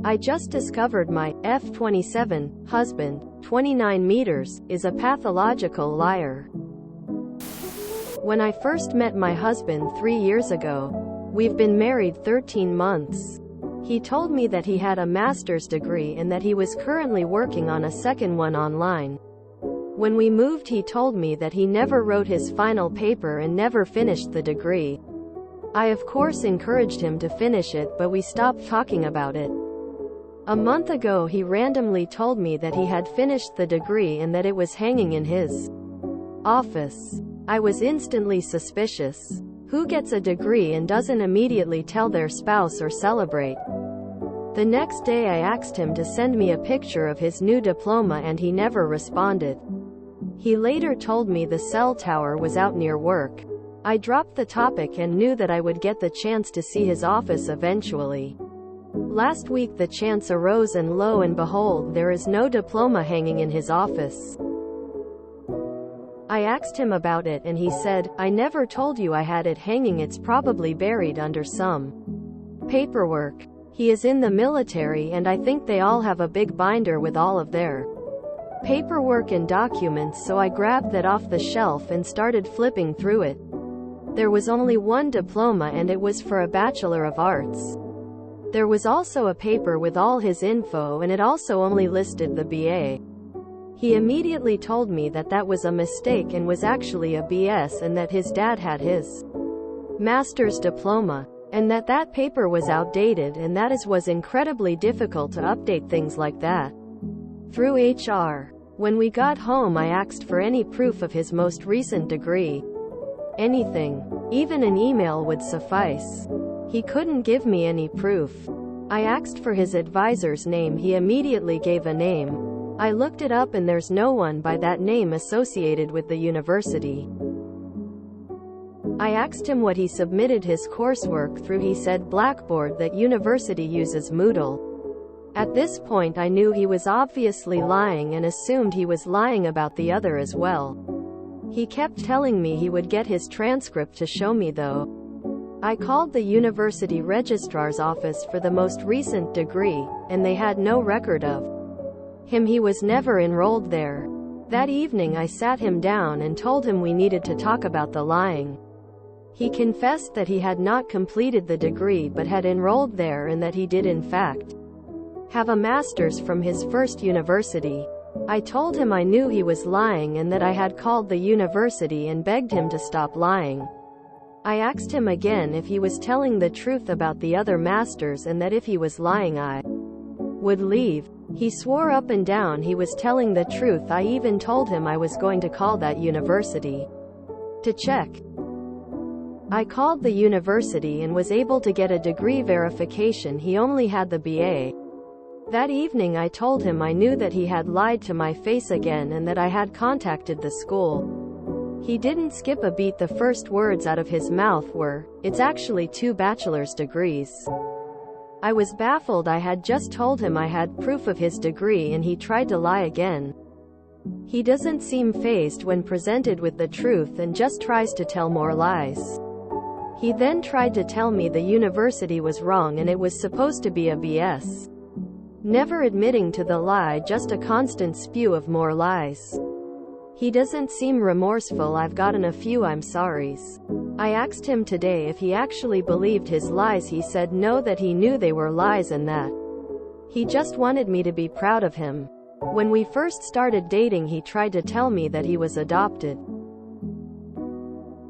I just discovered my f27 husband, 29 meters, is a pathological liar. When I first met my husband 3 years ago, we've been married 13 months. He told me that he had a master's degree and that he was currently working on a second one online. When we moved, he told me that he never wrote his final paper and never finished the degree. I of course encouraged him to finish it, but we stopped talking about it. A month ago he randomly told me that he had finished the degree and that it was hanging in his office. I was instantly suspicious. Who gets a degree and doesn't immediately tell their spouse or celebrate? The next day I asked him to send me a picture of his new diploma and he never responded. He later told me the cell tower was out near work. I dropped the topic and knew that I would get the chance to see his office eventually. Last week the chance arose and lo and behold, there is no diploma hanging in his office. I asked him about it and he said, "I never told you I had it hanging, it's probably buried under some paperwork." He is in the military and I think they all have a big binder with all of their paperwork and documents, so I grabbed that off the shelf and started flipping through it. There was only one diploma and it was for a Bachelor of Arts. There was also a paper with all his info and it also only listed the BA. He immediately told me that that was a mistake and was actually a BS, and that his dad had his master's diploma, and that that paper was outdated, and that was incredibly difficult to update things like that through HR. When we got home I asked for any proof of his most recent degree. Anything. Even an email would suffice. He couldn't give me any proof. I asked for his advisor's name. He immediately gave a name. I looked it up and there's no one by that name associated with the university. I asked him what he submitted his coursework through. He said Blackboard, that university uses Moodle. At this point I knew he was obviously lying and assumed he was lying about the other as well. He kept telling me he would get his transcript to show me though. I called the university registrar's office for the most recent degree, and they had no record of him. He was never enrolled there. That evening I sat him down and told him we needed to talk about the lying. He confessed that he had not completed the degree but had enrolled there, and that he did in fact have a master's from his first university. I told him I knew he was lying and that I had called the university and begged him to stop lying. I asked him again if he was telling the truth about the other masters, and that if he was lying I would leave. He swore up and down he was telling the truth. I even told him I was going to call that university to check. I called the university and was able to get a degree verification. He only had the BA. That evening I told him I knew that he had lied to my face again and that I had contacted the school. He didn't skip a beat. The first words out of his mouth were, "It's actually 2 bachelor's degrees." I was baffled. I had just told him I had proof of his degree and he tried to lie again. He doesn't seem fazed when presented with the truth and just tries to tell more lies. He then tried to tell me the university was wrong and it was supposed to be a BS. Never admitting to the lie, just a constant spew of more lies. He doesn't seem remorseful. I've gotten a few "I'm sorries." I asked him today if he actually believed his lies. He said no, that he knew they were lies and that he just wanted me to be proud of him. When we first started dating he tried to tell me that he was adopted.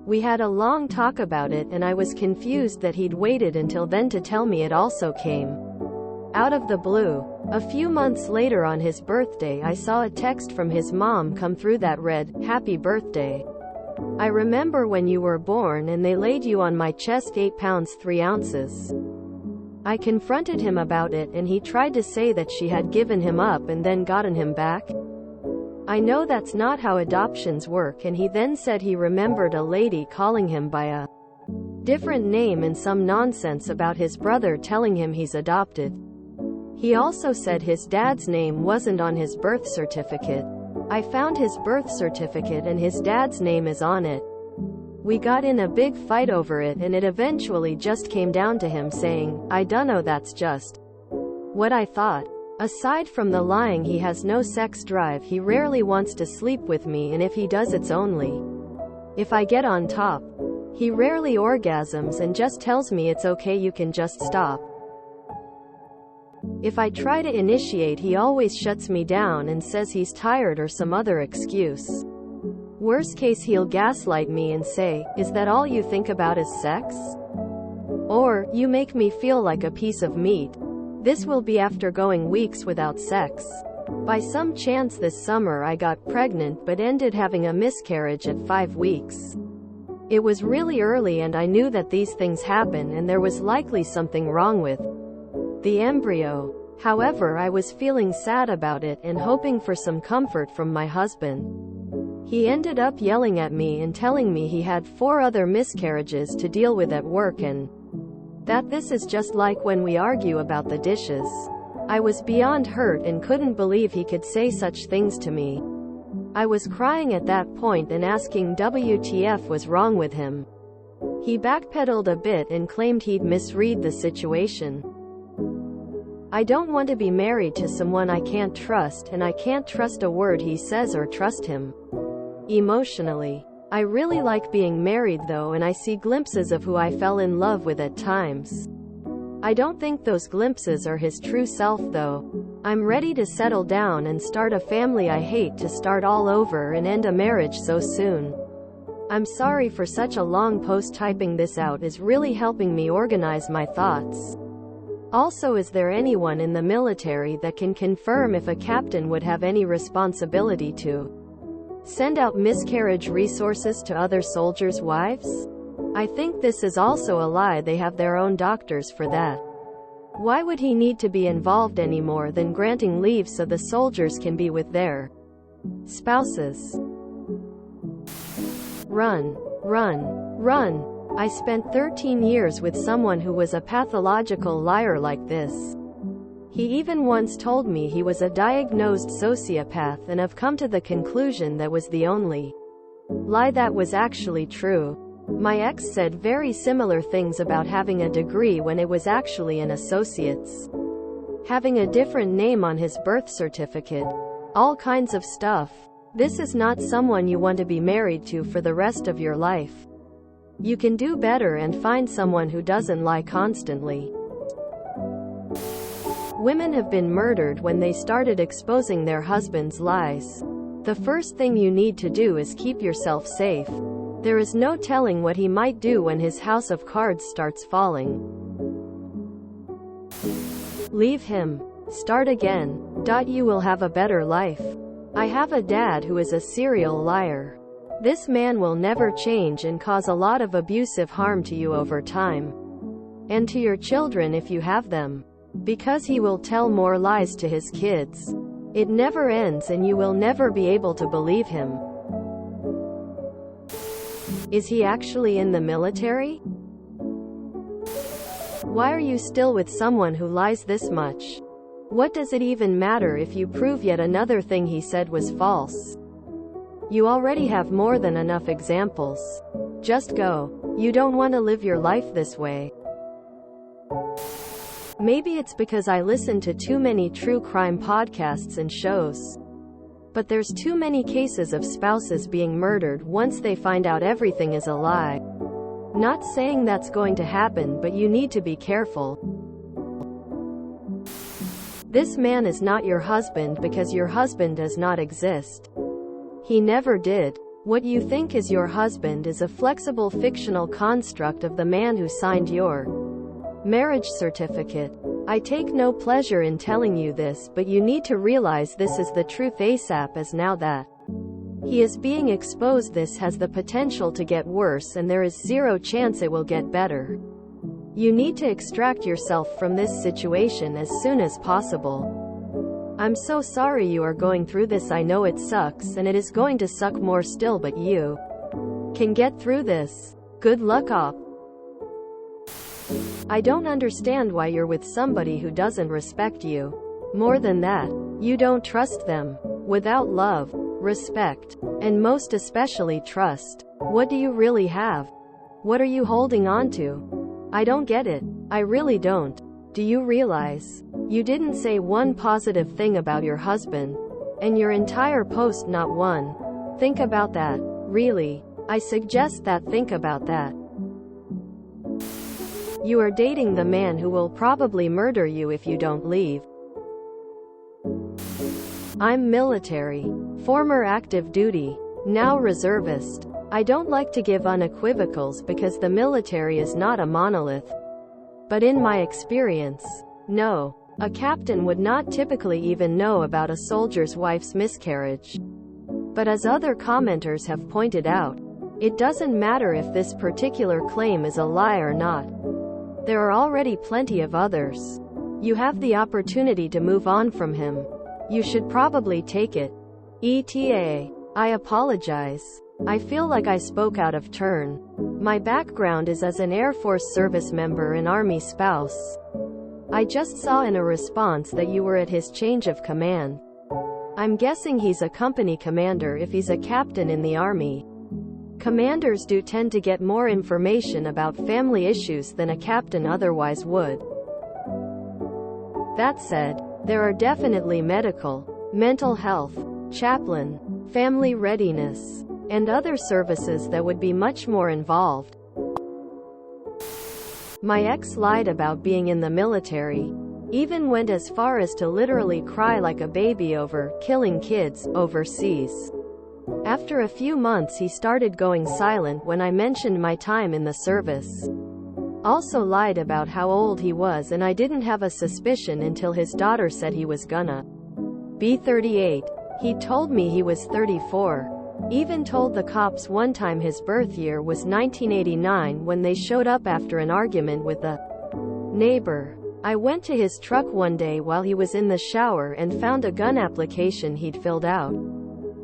We had a long talk about it and I was confused that he'd waited until then to tell me. It also came out of the blue. A few months later on his birthday I saw a text from his mom come through that read, "Happy birthday. I remember when you were born and they laid you on my chest, 8 pounds 3 ounces. I confronted him about it and he tried to say that she had given him up and then gotten him back. I know that's not how adoptions work, and he then said he remembered a lady calling him by a different name and some nonsense about his brother telling him he's adopted. He also said his dad's name wasn't on his birth certificate. I found his birth certificate and his dad's name is on it. We got in a big fight over it and it eventually just came down to him saying, "I dunno, that's just What I thought. Aside from the lying, he has no sex drive, he rarely wants to sleep with me, and if he does, it's only if I get on top. He rarely orgasms and just tells me it's okay, you can just stop. If I try to initiate, he always shuts me down and says he's tired or some other excuse. Worst case, he'll gaslight me and say, "Is that all you think about is sex?" Or, "You make me feel like a piece of meat." This will be after going weeks without sex. By some chance this summer I got pregnant but ended having a miscarriage at 5 weeks. It was really early and I knew that these things happen and there was likely something wrong with the embryo. However, I was feeling sad about it and hoping for some comfort from my husband. He ended up yelling at me and telling me he had 4 other miscarriages to deal with at work and that this is just like when we argue about the dishes. I was beyond hurt and couldn't believe he could say such things to me. I was crying at that point and asking WTF was wrong with him. He backpedaled a bit and claimed he'd misread the situation. I don't want to be married to someone I can't trust, and I can't trust a word he says or trust him emotionally. I really like being married though, and I see glimpses of who I fell in love with at times. I don't think those glimpses are his true self though. I'm ready to settle down and start a family. I hate to start all over and end a marriage so soon. I'm sorry for such a long post. Typing this out is really helping me organize my thoughts. Also, is there anyone in the military that can confirm if a captain would have any responsibility to send out miscarriage resources to other soldiers' wives? I think this is also a lie. They have their own doctors for that. Why would he need to be involved any more than granting leave so the soldiers can be with their spouses? Run, run, run. I spent 13 years with someone who was a pathological liar like this. He even once told me he was a diagnosed sociopath, and I've come to the conclusion that was the only lie that was actually true. My ex said very similar things about having a degree when it was actually an associate's, having a different name on his birth certificate, all kinds of stuff. This is not someone you want to be married to for the rest of your life. You can do better and find someone who doesn't lie constantly. Women have been murdered when they started exposing their husbands' lies. The first thing you need to do is keep yourself safe. There is no telling what he might do when his house of cards starts falling. Leave him. Start again. You will have a better life. I have a dad who is a serial liar. This man will never change and cause a lot of abusive harm to you over time. And to your children if you have them. Because he will tell more lies to his kids. It never ends and you will never be able to believe him. Is he actually in the military? Why are you still with someone who lies this much? What does it even matter if you prove yet another thing he said was false? You already have more than enough examples. Just go. You don't want to live your life this way. Maybe it's because I listen to too many true crime podcasts and shows. But there's too many cases of spouses being murdered once they find out everything is a lie. Not saying that's going to happen, but you need to be careful. This man is not your husband because your husband does not exist. He never did. What you think is your husband is a flexible fictional construct of the man who signed your marriage certificate. I take no pleasure in telling you this, but you need to realize this is the truth ASAP, as now that he is being exposed, this has the potential to get worse and there is zero chance it will get better. You need to extract yourself from this situation as soon as possible. I'm so sorry you are going through this. I know it sucks and it is going to suck more still, but you can get through this. Good luck, op. I don't understand why you're with somebody who doesn't respect you. More than that, you don't trust them. Without love, respect, and most especially trust, what do you really have? What are you holding on to? I don't get it. I really don't. Do you realize You didn't say one positive thing about your husband. And your entire post not one. Think about that. Really. I suggest that think about that. You are dating the man who will probably murder you if you don't leave. I'm military. Former active duty. Now reservist. I don't like to give unequivocals because the military is not a monolith. But in my experience, no. A captain would not typically even know about a soldier's wife's miscarriage. But as other commenters have pointed out, it doesn't matter if this particular claim is a lie or not. There are already plenty of others. You have the opportunity to move on from him. You should probably take it. ETA. I apologize. I feel like I spoke out of turn. My background is as an Air Force service member and Army spouse. I just saw in a response that you were at his change of command. I'm guessing he's a company commander if he's a captain in the Army. Commanders do tend to get more information about family issues than a captain otherwise would. That said, there are definitely medical, mental health, chaplain, family readiness, and other services that would be much more involved. My ex lied about being in the military. Even went as far as to literally cry like a baby over killing kids overseas. After a few months he started going silent when I mentioned my time in the service. Also lied about how old he was, and I didn't have a suspicion until his daughter said he was gonna be 38. He told me he was 34. Even told the cops one time his birth year was 1989 when they showed up after an argument with a neighbor. I went to his truck one day while he was in the shower and found a gun application he'd filled out.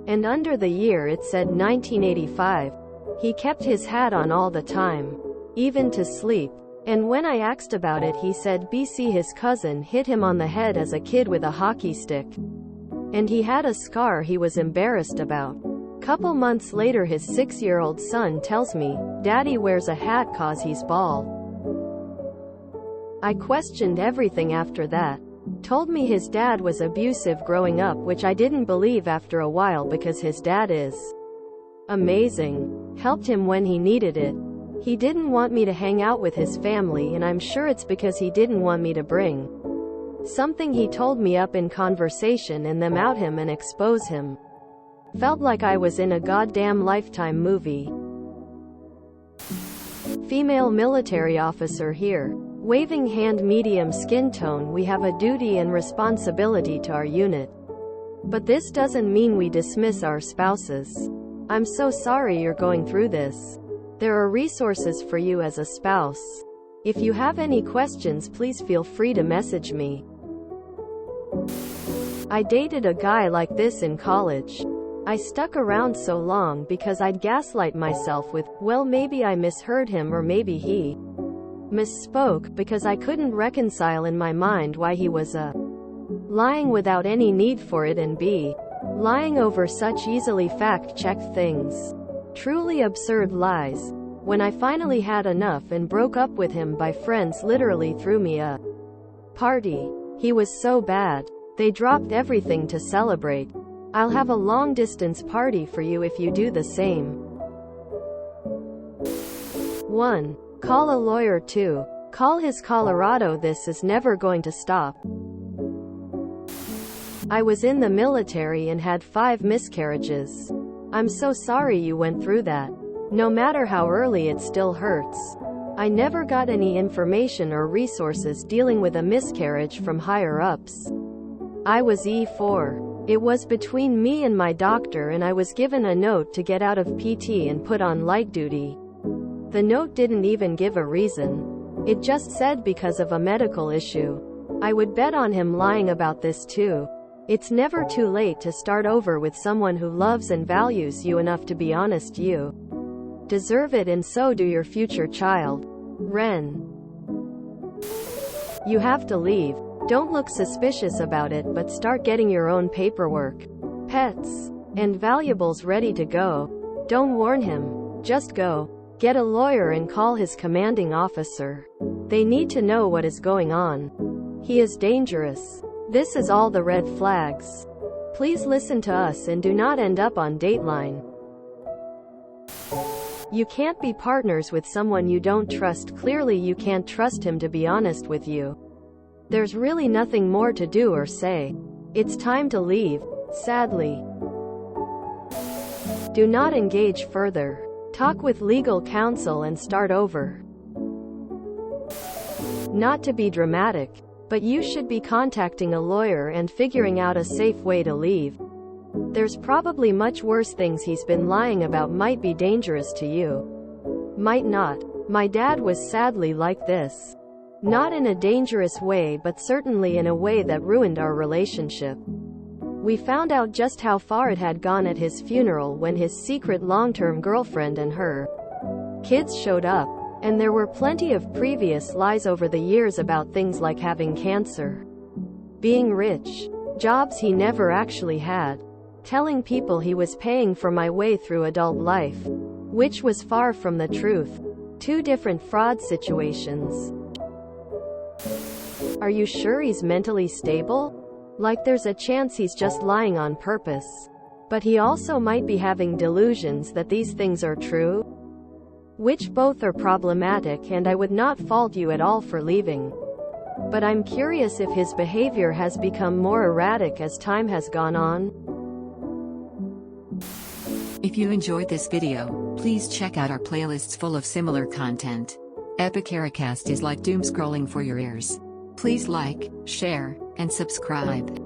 And under the year it said 1985. He kept his hat on all the time. Even to sleep. And when I asked about it he said BC his cousin hit him on the head as a kid with a hockey stick. And he had a scar he was embarrassed about. Couple months later his 6-year-old son tells me, Daddy wears a hat 'cause he's bald. I questioned everything after that. Told me his dad was abusive growing up, which I didn't believe after a while because his dad is amazing. Helped him when he needed it. He didn't want me to hang out with his family, and I'm sure it's because he didn't want me to bring something he told me up in conversation and them out him and expose him. Felt like I was in a goddamn Lifetime movie. Female military officer here. Waving hand, medium skin tone. We have a duty and responsibility to our unit. But this doesn't mean we dismiss our spouses. I'm so sorry you're going through this. There are resources for you as a spouse. If you have any questions, please feel free to message me. I dated a guy like this in college. I stuck around so long because I'd gaslight myself with, well, maybe I misheard him or maybe he misspoke, because I couldn't reconcile in my mind why he was a lying without any need for it and b lying over such easily fact-checked things. Truly absurd lies. When I finally had enough and broke up with him, my friends literally threw me a party. He was so bad. They dropped everything to celebrate. I'll have a long-distance party for you if you do the same. 1. Call a lawyer. 2. Call his Colorado. This is never going to stop. I was in the military and had 5 miscarriages. I'm so sorry you went through that. No matter how early, it still hurts. I never got any information or resources dealing with a miscarriage from higher ups. I was E4. It was between me and my doctor, and I was given a note to get out of PT and put on light duty. The note didn't even give a reason. It just said because of a medical issue. I would bet on him lying about this too. It's never too late to start over with someone who loves and values you enough to be honest. You deserve it, and so do your future child. Ren. You have to leave. Don't look suspicious about it, but start getting your own paperwork, pets, and valuables ready to go. Don't warn him. Just go. Get a lawyer and call his commanding officer. They need to know what is going on. He is dangerous. This is all the red flags. Please listen to us and do not end up on Dateline. You can't be partners with someone you don't trust. Clearly you can't trust him to be honest with you. There's really nothing more to do or say. It's time to leave, sadly. Do not engage further. Talk with legal counsel and start over. Not to be dramatic, but you should be contacting a lawyer and figuring out a safe way to leave. There's probably much worse things he's been lying about. Might be dangerous to you. Might not. My dad was sadly like this. Not in a dangerous way, but certainly in a way that ruined our relationship. We found out just how far it had gone at his funeral when his secret long-term girlfriend and her kids showed up. And there were plenty of previous lies over the years about things like having cancer, being rich, jobs he never actually had, telling people he was paying for my way through adult life, which was far from the truth. Two different fraud situations. Are you sure he's mentally stable? Like there's a chance he's just lying on purpose. But he also might be having delusions that these things are true, which both are problematic, and I would not fault you at all for leaving. But I'm curious if his behavior has become more erratic as time has gone on. If you enjoyed this video, please check out our playlists full of similar content. Epic Ericast is like doom scrolling for your ears. Please like, share, and subscribe.